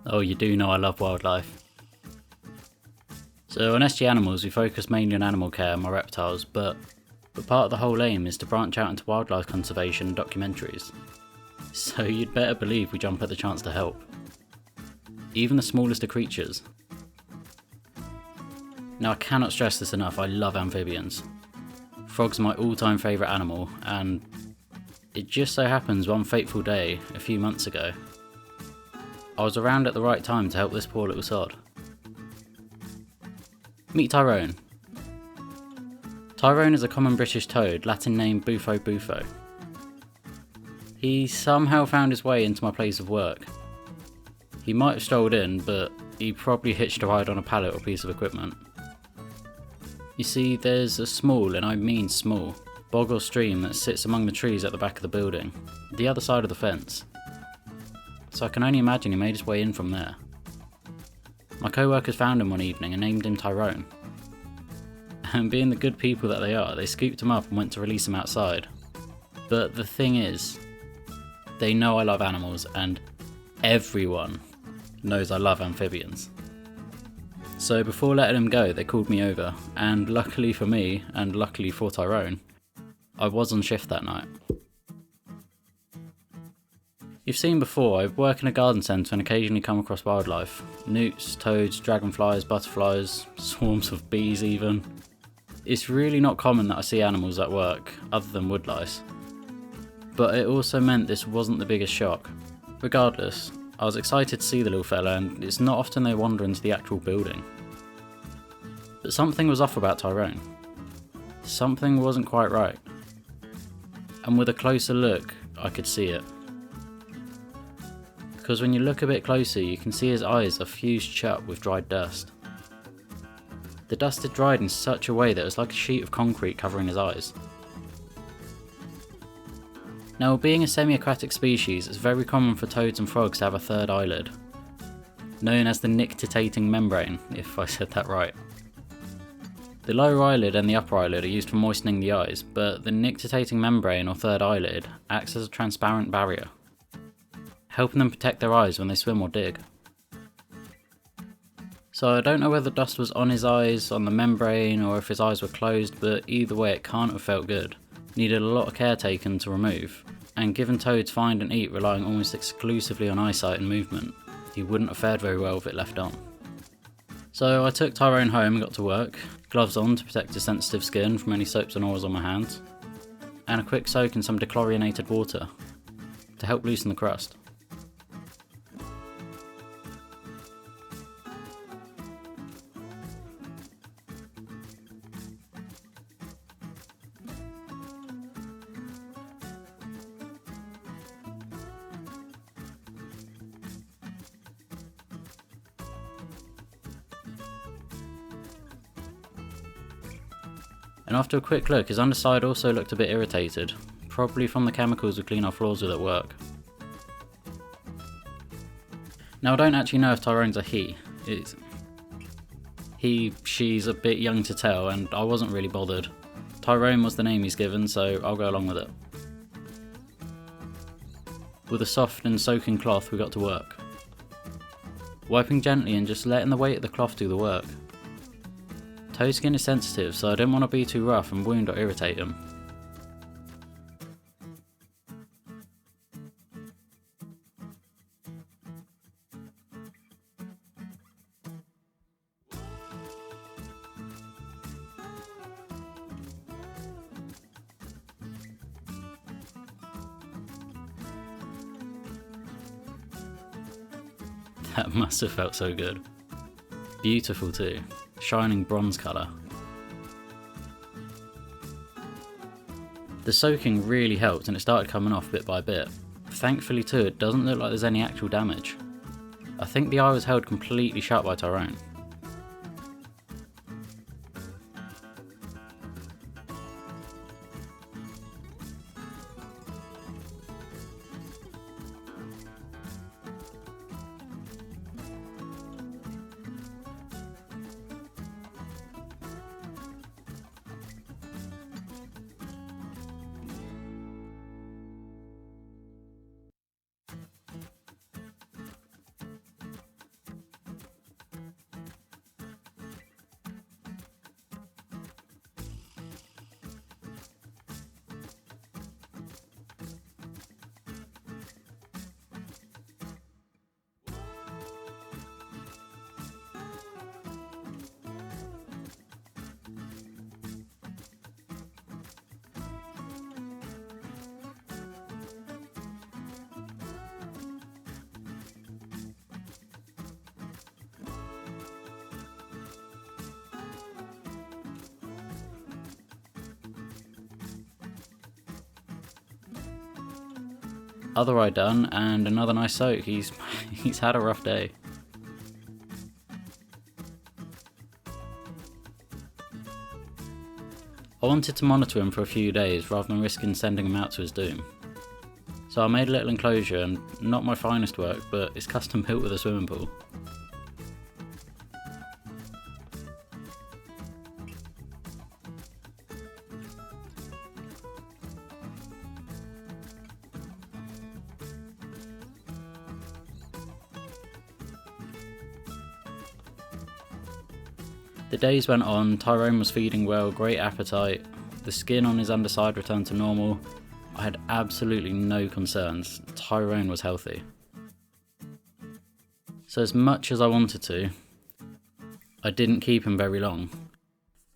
Oh, you do know I love wildlife. So on SG Animals we focus mainly on animal care and my reptiles, but part of the whole aim is to branch out into wildlife conservation and documentaries. So you'd better believe we jump at the chance to help. Even the smallest of creatures. Now I cannot stress this enough, I love amphibians. Frogs are my all-time favourite animal, and it just so happens one fateful day, a few months ago, I was around at the right time to help this poor little sod. Meet Tyrone. Tyrone is a common British toad, Latin name Bufo bufo. He somehow found his way into my place of work. He might have strolled in, but he probably hitched a ride on a pallet or piece of equipment. You see, there's a small, and I mean small, bog or stream that sits among the trees at the back of the building, the other side of the fence. So I can only imagine he made his way in from there. My co-workers found him one evening and named him Tyrone. And being the good people that they are, they scooped him up and went to release him outside. But the thing is, they know I love animals, and everyone knows I love amphibians. So before letting him go, they called me over, and luckily for me, and luckily for Tyrone, I was on shift that night. You've seen before, I work in a garden centre and occasionally come across wildlife. Newts, toads, dragonflies, butterflies, swarms of bees even. It's really not common that I see animals at work, other than woodlice. But it also meant this wasn't the biggest shock. Regardless, I was excited to see the little fella, and it's not often they wander into the actual building. But something was off about Tyrone. Something wasn't quite right. And with a closer look, I could see it. Because when you look a bit closer, you can see his eyes are fused shut with dried dust. The dust had dried in such a way that it was like a sheet of concrete covering his eyes. Now, being a semi-aquatic species, it's very common for toads and frogs to have a third eyelid, known as the nictitating membrane, if I said that right. The lower eyelid and the upper eyelid are used for moistening the eyes, but the nictitating membrane or third eyelid acts as a transparent barrier, helping them protect their eyes when they swim or dig. So I don't know whether dust was on his eyes, on the membrane, or if his eyes were closed, but either way it can't have felt good. Needed a lot of care taken to remove, and given toads find and eat relying almost exclusively on eyesight and movement, he wouldn't have fared very well if it left on. So I took Tyrone home and got to work, gloves on to protect his sensitive skin from any soaps and oils on my hands, and a quick soak in some dechlorinated water to help loosen the crust. And after a quick look, his underside also looked a bit irritated, probably from the chemicals we clean our floors with at work. Now I don't actually know if Tyrone's a he. She's a bit young to tell, and I wasn't really bothered. Tyrone was the name he's given, so I'll go along with it. With a soft and soaking cloth we got to work, wiping gently and just letting the weight of the cloth do the work. Toe skin is sensitive, so I didn't want to be too rough and wound or irritate him. That must have felt so good. Beautiful too. Shining bronze colour. The soaking really helped and it started coming off bit by bit. Thankfully too, it doesn't look like there's any actual damage. I think the eye was held completely shut by Tyrone. Other eye done, and another nice soak. He's had a rough day. I wanted to monitor him for a few days rather than risking sending him out to his doom. So I made a little enclosure, and not my finest work, but it's custom built with a swimming pool. The days went on, Tyrone was feeding well, great appetite, the skin on his underside returned to normal. I had absolutely no concerns, Tyrone was healthy. So as much as I wanted to, I didn't keep him very long.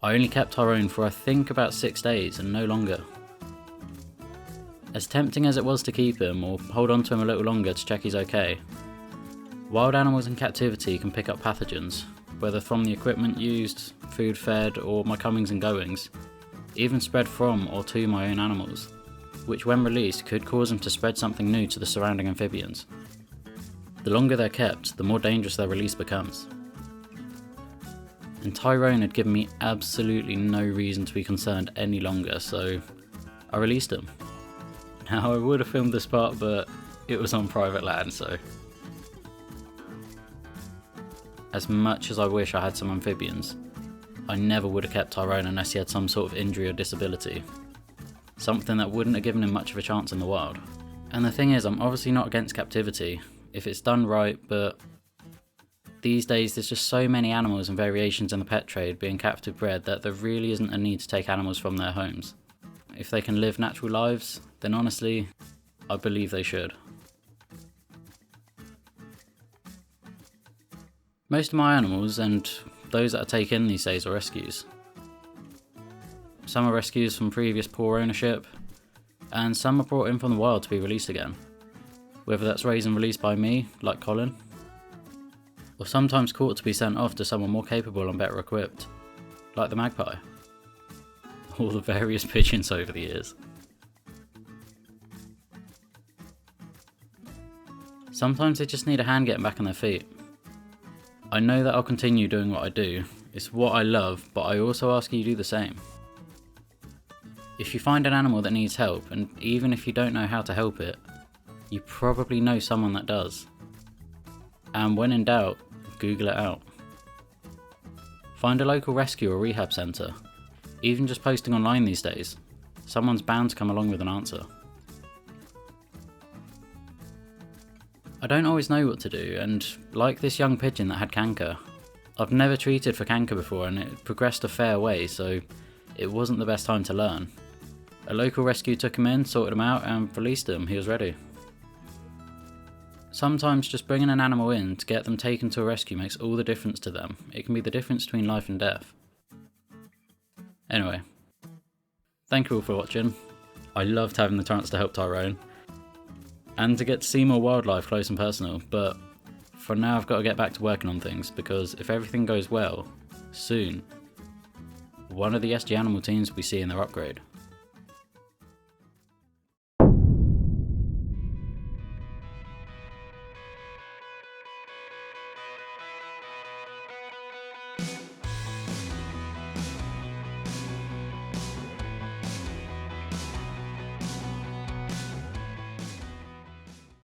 I only kept Tyrone for I think about 6 days and no longer. As tempting as it was to keep him or hold on to him a little longer to check he's okay, wild animals in captivity can pick up pathogens, whether from the equipment used, food fed, or my comings and goings, even spread from or to my own animals, which when released could cause them to spread something new to the surrounding amphibians. The longer they're kept, the more dangerous their release becomes. And Tyrone had given me absolutely no reason to be concerned any longer, so I released him. Now I would have filmed this part, but it was on private land, so... As much as I wish I had some amphibians, I never would have kept Tyrone unless he had some sort of injury or disability. Something that wouldn't have given him much of a chance in the wild. And the thing is, I'm obviously not against captivity, if it's done right, but these days there's just so many animals and variations in the pet trade being captive bred that there really isn't a need to take animals from their homes. If they can live natural lives, then honestly, I believe they should. Most of my animals, and those that I take in these days, are rescues. Some are rescues from previous poor ownership, and some are brought in from the wild to be released again. Whether that's raised and released by me, like Colin, or sometimes caught to be sent off to someone more capable and better equipped, like the magpie. All the various pigeons over the years. Sometimes they just need a hand getting back on their feet. I know that I'll continue doing what I do, it's what I love, but I also ask you to do the same. If you find an animal that needs help, and even if you don't know how to help it, you probably know someone that does. And when in doubt, Google it out. Find a local rescue or rehab centre. Even just posting online these days, someone's bound to come along with an answer. I don't always know what to do, and like this young pigeon that had canker, I've never treated for canker before and it progressed a fair way, so it wasn't the best time to learn. A local rescue took him in, sorted him out and released him, he was ready. Sometimes just bringing an animal in to get them taken to a rescue makes all the difference to them. It can be the difference between life and death. Anyway, thank you all for watching. I loved having the chance to help Tyrone, and to get to see more wildlife close and personal, but for now I've got to get back to working on things, because if everything goes well, soon, one of the SG animal teams will be seeing their upgrade.